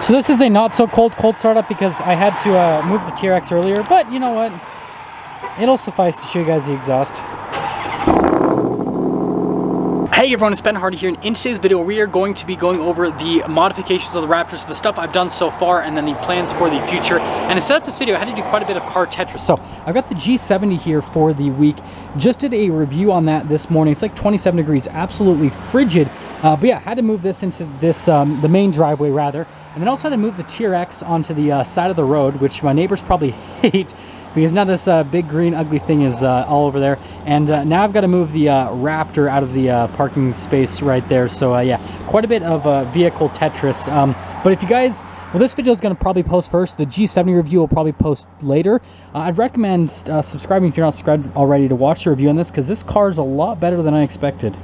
So this is a not so cold startup because I had to move the TRX earlier, but you know what? It'll suffice to show you guys the exhaust. Hey everyone, it's Ben Hardy here, and in today's video we are going to be going over the modifications of the Raptor, so the stuff I've done so far and then the plans for the future. And to set up this video I had to do quite a bit of car Tetris. So I've got the G70 here for the week. Just did a review on that this morning. It's like 27 degrees, absolutely frigid. But yeah, had to move this into this, the main driveway rather. And then also had to move the TRX onto the side of the road, which my neighbors probably hate, because now this big green ugly thing is all over there. And now I've got to move the Raptor out of the parking space right there. So yeah, quite a bit of vehicle Tetris. But if you guys, well, this video is going to probably post first. The G70 review will probably post later. I'd recommend subscribing if you're not subscribed already to watch the review on this, because this car is a lot better than I expected.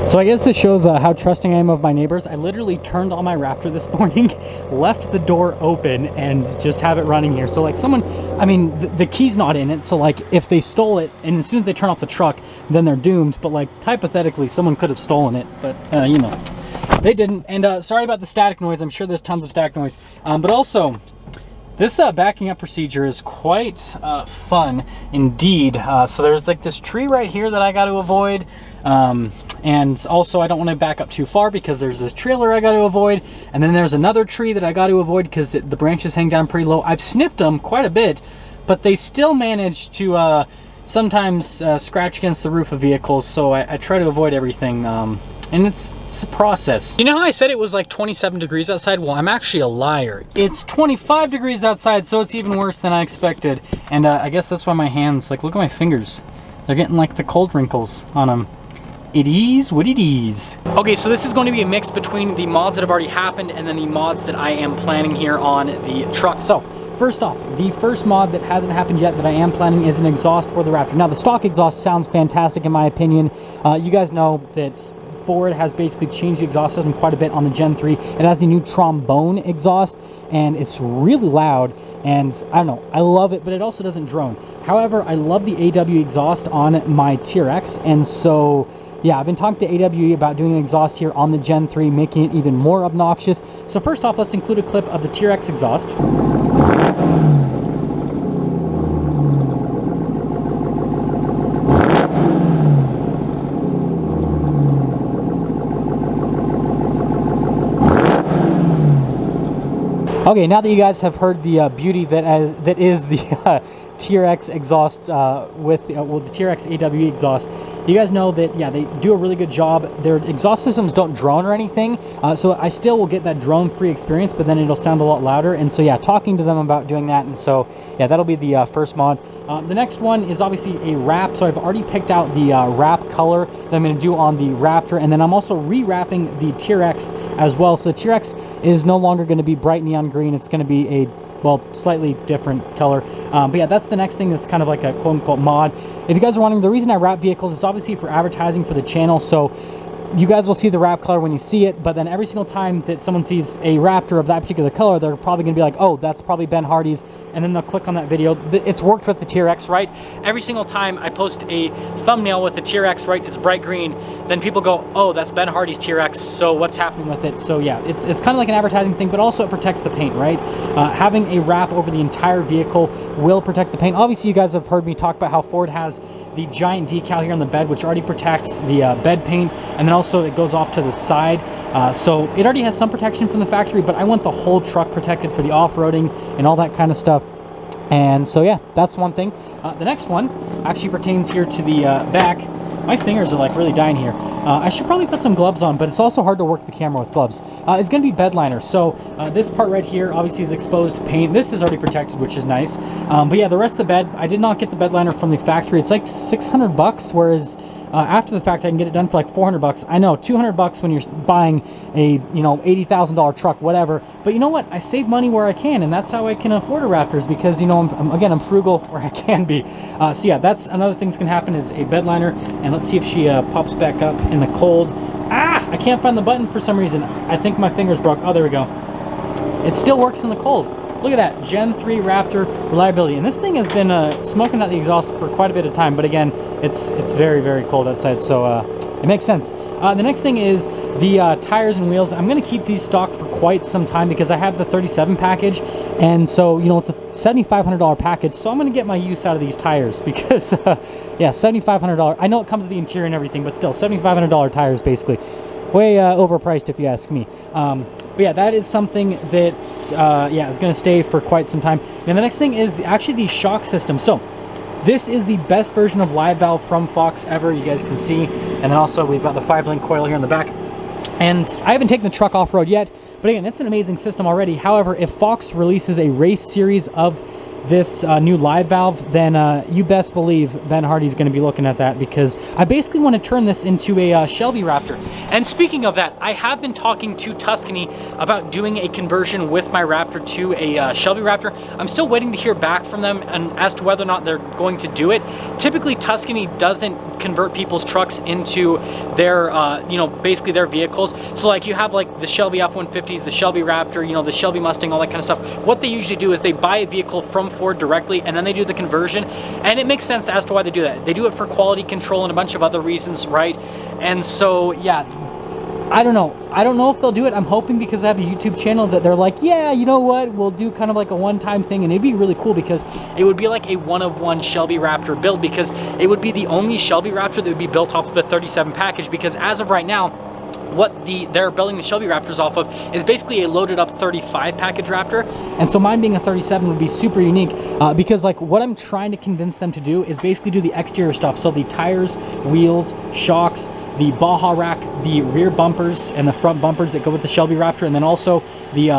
So I guess this shows how trusting I am of my neighbors. I literally turned on my Raptor this morning, left the door open, and just have it running here. So like someone, I mean, the key's not in it, so like if they stole it, and as soon as they turn off the truck, then they're doomed. But like hypothetically, someone could have stolen it, but you know, they didn't. And sorry about the static noise. I'm sure there's tons of static noise. But also, this backing up procedure is quite fun indeed. So there's like this tree right here that I got to avoid. And also I don't want to back up too far because there's this trailer I got to avoid, and then there's another tree that I got to avoid because the branches hang down pretty low. I've snipped them quite a bit, but they still manage to sometimes scratch against the roof of vehicles, so I try to avoid everything, and it's a process. You know how I said it was like 27 degrees outside? Well, I'm actually a liar. It's 25 degrees outside, so it's even worse than I expected. And I guess that's why my hands, like, look at my fingers, they're getting like the cold wrinkles on them. It is what it is. Okay, so this is going to be a mix between the mods that have already happened and then the mods that I am planning here on the truck. So first off, the first mod that hasn't happened yet that I am planning is an exhaust for the Raptor. Now the stock exhaust sounds fantastic in my opinion. You guys know that Ford has basically changed the exhaust system quite a bit on the Gen 3. It has the new trombone exhaust, and it's really loud, and I don't know, I love it, but it also doesn't drone. However, I love the AW exhaust on my TRX, and so yeah, I've been talking to AWE about doing an exhaust here on the Gen 3, making it even more obnoxious. So first off, let's include a clip of the TRX exhaust. Okay, now that you guys have heard the beauty that is the TRX exhaust with the TRX AWE exhaust, you guys know that, yeah, they do a really good job. Their exhaust systems don't drone or anything, so I still will get that drone-free experience, but then it'll sound a lot louder. And so yeah, talking to them about doing that, and so yeah, that'll be the first mod. The next one is obviously a wrap, so I've already picked out the wrap color that I'm going to do on the Raptor, and then I'm also re-wrapping the TRX as well. So the TRX is no longer going to be bright neon green, it's going to be a, well, slightly different color. But yeah, that's the next thing that's kind of like a quote-unquote mod. If you guys are wondering, the reason I wrap vehicles is obviously for advertising for the channel, so you guys will see the wrap color when you see it, but then every single time that someone sees a Raptor of that particular color, they're probably going to be like, oh, that's probably Ben Hardy's, and then they'll click on that video. It's worked with the TRX, right? Every single time I post a thumbnail with the TRX, right, it's bright green, then people go, oh, that's Ben Hardy's TRX, so what's happening with it? So yeah, it's kind of like an advertising thing, but also it protects the paint, right? Having a wrap over the entire vehicle will protect the paint. Obviously, you guys have heard me talk about how Ford has the giant decal here on the bed, which already protects the bed paint, and then also it goes off to the side, so it already has some protection from the factory, but I want the whole truck protected for the off-roading and all that kind of stuff. And so yeah, that's one thing. The next one actually pertains here to the back. My fingers are like really dying here. I should probably put some gloves on, but it's also hard to work the camera with gloves. It's going to be bed liner. So this part right here obviously is exposed to paint. This is already protected, which is nice. But yeah, the rest of the bed, I did not get the bed liner from the factory. It's like 600 bucks, whereas after the fact I can get it done for like 400 bucks. I know, 200 bucks when you're buying a, you know, $80,000 truck, whatever. But you know what? I save money where I can, and that's how I can afford a Raptors, because, you know, I'm frugal where I can be. So yeah, that's another thing that's gonna happen, is a bed liner. And let's see if she pops back up in the cold. Ah, I can't find the button for some reason. I think my fingers broke. Oh, there we go. It still works in the cold. Look at that, Gen 3 Raptor reliability. And this thing has been smoking out the exhaust for quite a bit of time, but again, it's very, very cold outside, so it makes sense. The next thing is the tires and wheels. I'm going to keep these stocked for quite some time because I have the 37 package, and so, you know, it's a $7,500 package, so I'm going to get my use out of these tires because, yeah, $7,500. I know it comes with the interior and everything, but still, $7,500 tires, basically. Way overpriced if you ask me. But yeah, that is something that's, yeah, is going to stay for quite some time. And the next thing is actually the shock system. So this is the best version of live valve from Fox ever, you guys can see. And then also we've got the 5-link coil here in the back. And I haven't taken the truck off-road yet, but again, it's an amazing system already. However, if Fox releases a race series of this new live valve, then you best believe Ben Hardy's going to be looking at that, because I basically want to turn this into a Shelby Raptor. And speaking of that, I have been talking to Tuscany about doing a conversion with my Raptor to a Shelby Raptor. I'm still waiting to hear back from them and as to whether or not they're going to do it. Typically, Tuscany doesn't convert people's trucks into their, you know, basically their vehicles. So like you have like the Shelby F-150s, the Shelby Raptor, you know, the Shelby Mustang, all that kind of stuff. What they usually do is they buy a vehicle from Ford directly, and then they do the conversion, and it makes sense as to why they do that. They do it for quality control and a bunch of other reasons, right? And so, yeah, I don't know if they'll do it. I'm hoping, because I have a YouTube channel, that they're like, yeah, you know what, we'll do kind of like a one-time thing, and it'd be really cool because it would be like a one-of-one Shelby Raptor build, because it would be the only Shelby Raptor that would be built off of the 37 package, because as of right now, what they're building the Shelby Raptors off of is basically a loaded up 35 package Raptor. And so mine being a 37 would be super unique, because like what I'm trying to convince them to do is basically do the exterior stuff. So the tires, wheels, shocks, the Baja rack, the rear bumpers and the front bumpers that go with the Shelby Raptor, and then also the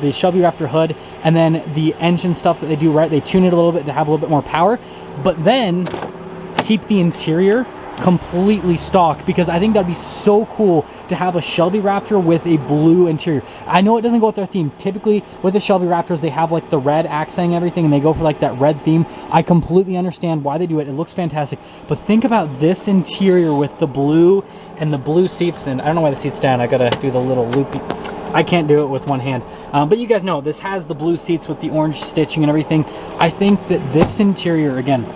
the Shelby Raptor hood, and then the engine stuff that they do, right? They tune it a little bit to have a little bit more power, but then keep the interior completely stock, because I think that'd be so cool to have a Shelby Raptor with a blue interior. I know it doesn't go with their theme. Typically with the Shelby Raptors, they have like the red accent and everything, and they go for like that red theme. I completely understand why they do it. It looks fantastic, but think about this interior with the blue and the blue seats. And I don't know why the seats down. I gotta do the little loopy. I can't do it with one hand, but you guys know this has the blue seats with the orange stitching and everything. I think that this interior, again,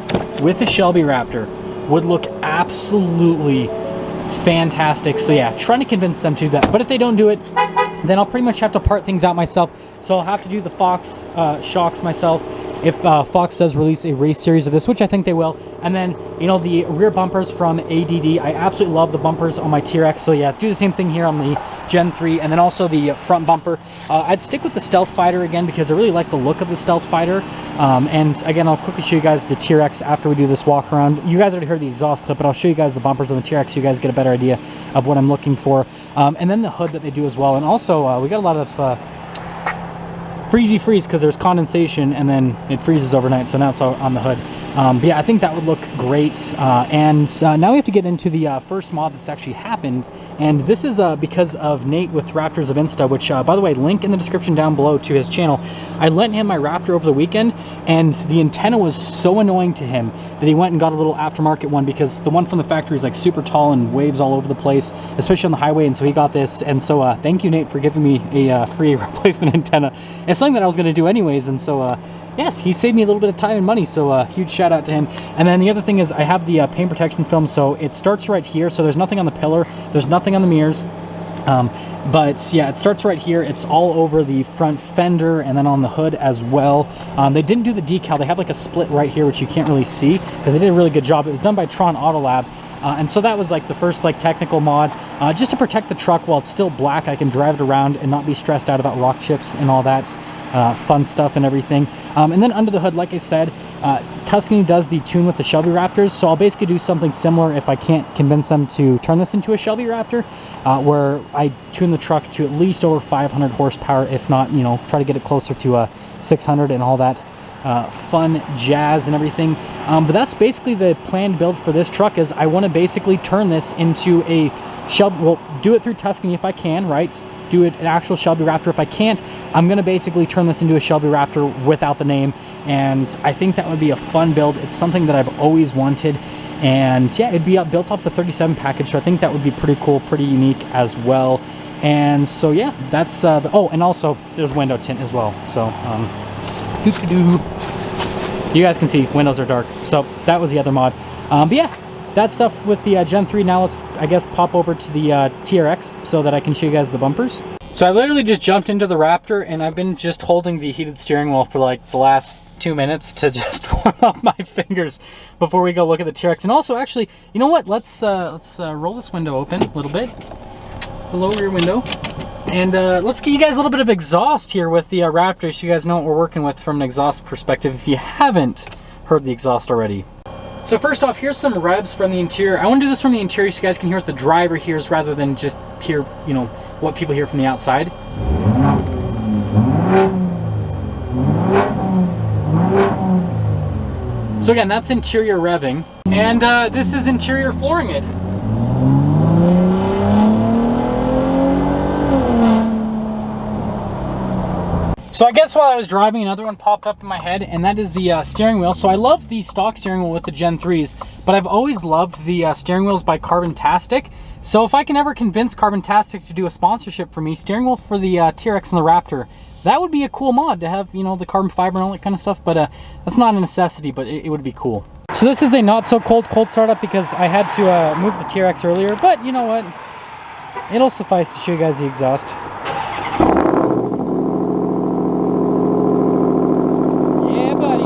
with the Shelby Raptor, would look absolutely fantastic. So yeah, trying to convince them to do that. But if they don't do it, then I'll pretty much have to part things out myself. So I'll have to do the Fox shocks myself if Fox does release a race series of this, which I think they will. And then, you know, the rear bumpers from ADD, I absolutely love the bumpers on my TRX. So yeah, do the same thing here on the Gen 3, and then also the front bumper. I'd stick with the Stealth Fighter again, because I really like the look of the Stealth Fighter. And again, I'll quickly show you guys the TRX after we do this walk around. You guys already heard the exhaust clip, but I'll show you guys the bumpers on the TRX so you guys get a better idea of what I'm looking for. And then the hood that they do as well. And also, we got a lot of freezy freeze, because there's condensation and then it freezes overnight, so now it's on the hood. But yeah, I think that would look great. And now we have to get into the first mod that's actually happened, and this is because of Nate with Raptors of Insta, which by the way, link in the description down below to his channel. I lent him my Raptor over the weekend, and the antenna was so annoying to him that he went and got a little aftermarket one, because the one from the factory is like super tall and waves all over the place, especially on the highway. And so he got this, and so thank you, Nate, for giving me a free replacement antenna. It's something that I was going to do anyways, and so yes, he saved me a little bit of time and money, so huge shout out to him. And then the other thing is I have the paint protection film, so it starts right here, so there's nothing on the pillar, there's nothing on the mirrors, but yeah, it starts right here. It's all over the front fender and then on the hood as well. They didn't do the decal. They have like a split right here, which you can't really see, because they did a really good job. It was done by Tron Auto Lab. And so that was like the first like technical mod, just to protect the truck while it's still black. I can drive it around and not be stressed out about rock chips and all that fun stuff and everything. And then under the hood, like I said, Tuscany does the tune with the Shelby Raptors, so I'll basically do something similar if I can't convince them to turn this into a Shelby Raptor, where I tune the truck to at least over 500 horsepower, if not, you know, try to get it closer to 600 and all that fun jazz and everything. But that's basically the planned build for this truck. Is I want to basically turn this into a Shelby, well, do it through Tuscany if I can, right? Do it an actual Shelby Raptor. If I can't, I'm going to basically turn this into a Shelby Raptor without the name, and I think that would be a fun build. It's something that I've always wanted, and yeah, it'd be built off the 37 package, so I think that would be pretty cool, pretty unique as well. And so yeah, that's oh, and also there's window tint as well, so you guys can see windows are dark, so that was the other mod. But yeah, that stuff with the Gen 3. Now let's, I guess, pop over to the TRX so that I can show you guys the bumpers. So I literally just jumped into the Raptor, and I've been just holding the heated steering wheel for like the last 2 minutes to just warm up my fingers before we go look at the TRX. And also, actually, you know what? Let's roll this window open a little bit, the lower rear window, and let's get you guys a little bit of exhaust here with the Raptor, so you guys know what we're working with from an exhaust perspective if you haven't heard the exhaust already. So first off, here's some revs from the interior. I want to do this from the interior so you guys can hear what the driver hears rather than just hear, you know, what people hear from the outside. So again, that's interior revving, and this is interior flooring it. So I guess while I was driving, another one popped up in my head, and that is the steering wheel. So I love the stock steering wheel with the Gen 3s, but I've always loved the steering wheels by Carbontastic. So if I can ever convince Carbontastic to do a sponsorship for me, steering wheel for the TRX and the Raptor, that would be a cool mod to have, you know, the carbon fiber and all that kind of stuff, but that's not a necessity, but it would be cool. So this is a not so cold startup because I had to move the TRX earlier, but you know what? It'll suffice to show you guys the exhaust. Yeah, buddy.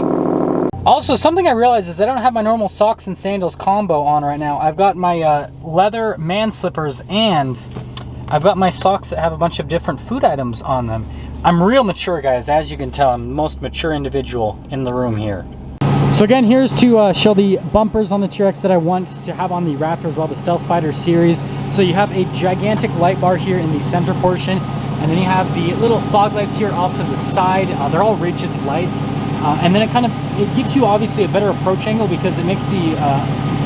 Also, something I realized is I don't have my normal socks and sandals combo on right now. I've got my leather man slippers, and I've got my socks that have a bunch of different food items on them. I'm real mature, guys. As you can tell, I'm the most mature individual in the room here. So again, here's to show the bumpers on the TRX that I want to have on the Raptor as well, the Stealth Fighter series. So you have a gigantic light bar here in the center portion, and then you have the little fog lights here off to the side. They're all rigid lights, and then it gives you obviously a better approach angle because it makes the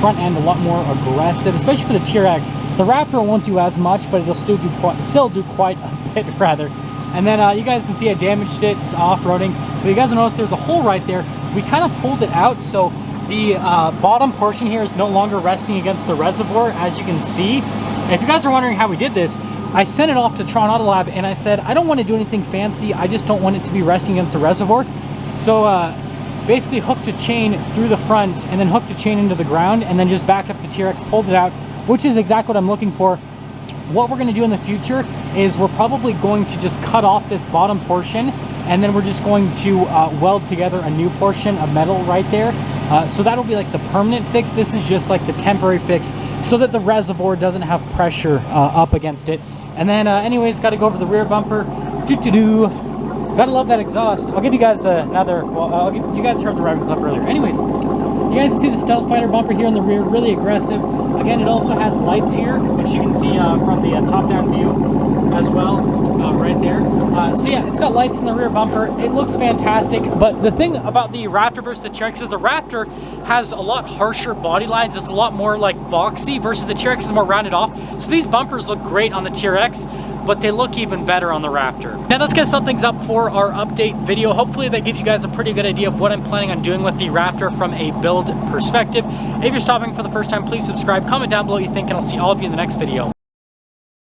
front end a lot more aggressive, especially for the TRX. The Raptor won't do as much, but it'll still do quite a bit rather. And then you guys can see I damaged it off-roading, but you guys will notice there's a hole right there. We kind of pulled it out, so the bottom portion here is no longer resting against the reservoir, as you can see. If you guys are wondering how we did this, I sent it off to Tron Auto Lab, and I said, I don't want to do anything fancy, I just don't want it to be resting against the reservoir. So basically hooked a chain through the front, and then hooked a chain into the ground, and then just backed up the TRX, pulled it out, which is exactly what I'm looking for. What we're going to do in the future is we're probably going to just cut off this bottom portion, and then we're just going to weld together a new portion of metal right there. So that'll be like the permanent fix. This is just like the temporary fix so that the reservoir doesn't have pressure up against it. And then anyways, got to go over the rear bumper. Gotta love that exhaust. I'll give you guys another, well, you guys heard the driving clip earlier. Anyways, you guys can see the Stealth Fighter bumper here in the rear, really aggressive. Again, it also has lights here, which you can see from the top-down view as well, right there. So yeah, it's got lights in the rear bumper. It looks fantastic, but the thing about the Raptor versus the TRX is the Raptor has a lot harsher body lines. It's a lot more like boxy versus the TRX is more rounded off. So these bumpers look great on the TRX, but they look even better on the Raptor. Now let's get some things up for our update video. Hopefully that gives you guys a pretty good idea of what I'm planning on doing with the Raptor from a build perspective. If you're stopping for the first time, please subscribe, comment down below what you think, and I'll see all of you in the next video.